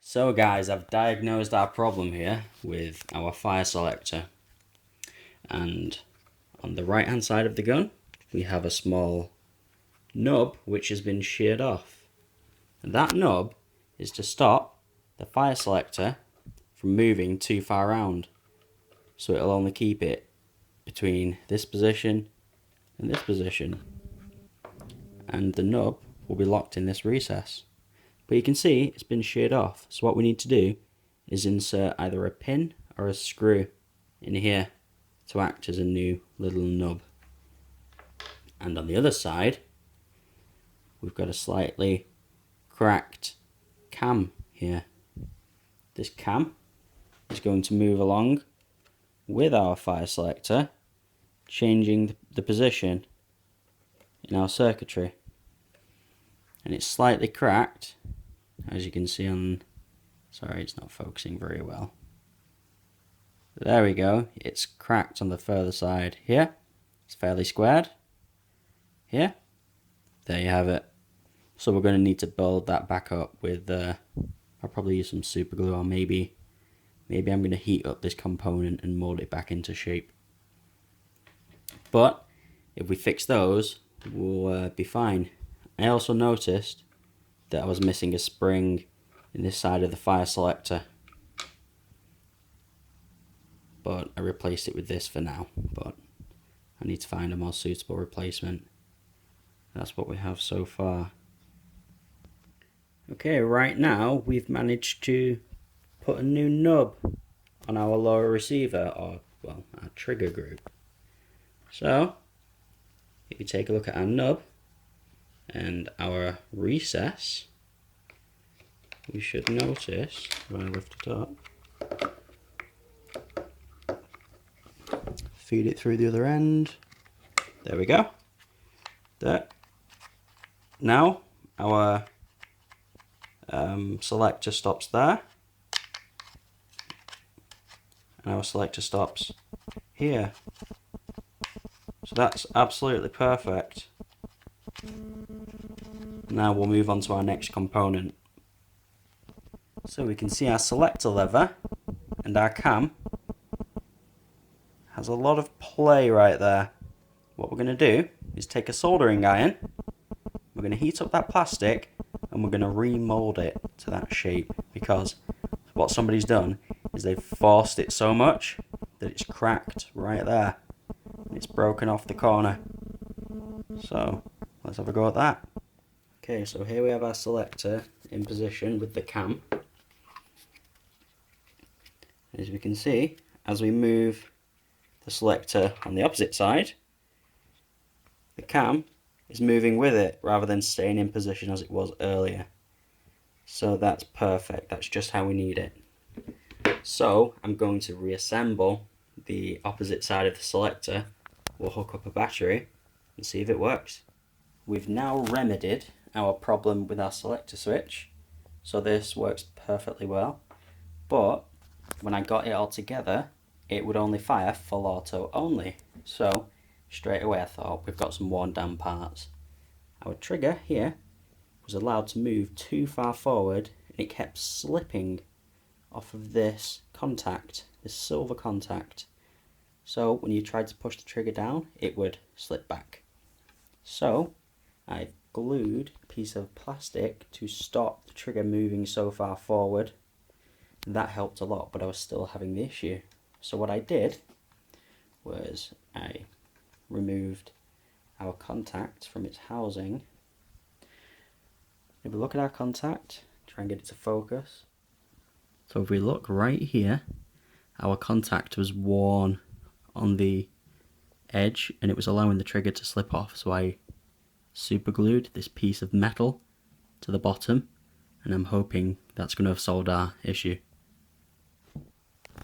So guys, I've diagnosed our problem here with our fire selector, and on the right hand side of the gun we have a small nub which has been sheared off, and that nub is to stop the fire selector from moving too far around, so it'll only keep it between this position and this position, and the nub will be locked in this recess. But you can see it's been sheared off, so what we need to do is insert either a pin or a screw in here to act as a new little nub. And on the other side we've got a slightly cracked cam here. This cam is going to move along with our fire selector, changing the position in our circuitry, and it's slightly cracked, as you can see on, sorry, it's not focusing very well. There we go, it's cracked on the further side here. It's fairly squared here. There you have it. So we're going to need to build that back up with I'll probably use some super glue, or maybe I'm going to heat up this component and mold it back into shape. But if we fix those, we'll be fine. I also noticed that I was missing a spring in this side of the fire selector, but I replaced it with this for now, but I need to find a more suitable replacement. That's what we have so far. Okay, right now we've managed to put a new nub on our lower receiver, or well, our trigger group. So if you take a look at our nub and our recess, we should notice, if I lift it up, feed it through the other end, there we go. There. Now our selector stops there, and our selector stops here. So that's absolutely perfect. Now we'll move on to our next component. So we can see our selector lever and our cam has a lot of play right there. What we're going to do is take a soldering iron, we're going to heat up that plastic, and we're going to remold it to that shape, because what somebody's done is they've forced it so much that it's cracked right there. It's broken off the corner. So let's have a go at that. Okay, so here we have our selector in position with the cam. As we can see, as we move the selector on the opposite side, the cam is moving with it rather than staying in position as it was earlier. So that's perfect, that's just how we need it. So I'm going to reassemble the opposite side of the selector. We'll hook up a battery and see if it works. We've now remedied our problem with our selector switch, so this works perfectly well, but when I got it all together it would only fire full auto only. So straight away I thought, we've got some worn down parts. Our trigger here was allowed to move too far forward, and it kept slipping off of this contact, this silver contact. So when you tried to push the trigger down, it would slip back. So I glued a piece of plastic to stop the trigger moving so far forward. That helped a lot, but I was still having the issue. So what I did was I removed our contact from its housing. If we look at our contact, try and get it to focus. So if we look right here, our contact was worn on the edge and it was allowing the trigger to slip off, so I super glued this piece of metal to the bottom, and I'm hoping that's going to have solved our issue.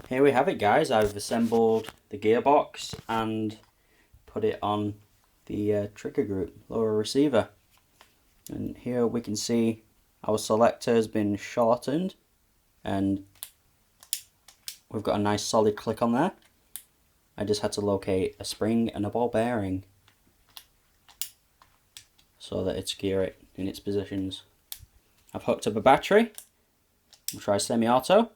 Here we have it, guys. I've assembled the gearbox and put it on the trigger group, lower receiver, and here we can see our selector has been shortened and we've got a nice solid click on there. I just had to locate a spring and a ball bearing so that it's secure it in its positions. I've hooked up a battery We'll try semi-auto.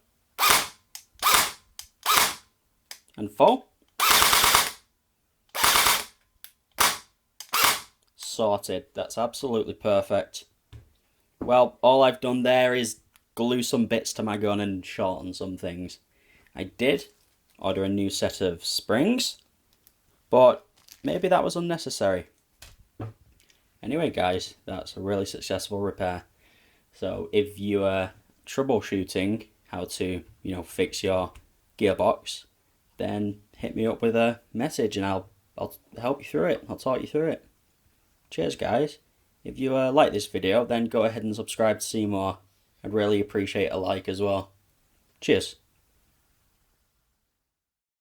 And full. Sorted. That's absolutely perfect. Well, all I've done there is glue some bits to my gun and shorten some things. I did order a new set of springs, but maybe that was unnecessary. Anyway guys, that's a really successful repair. So if you are troubleshooting how to, fix your gearbox, then hit me up with a message and I'll help you through it. I'll talk you through it. Cheers guys. If you like this video, then go ahead and subscribe to see more. I'd really appreciate a like as well. Cheers.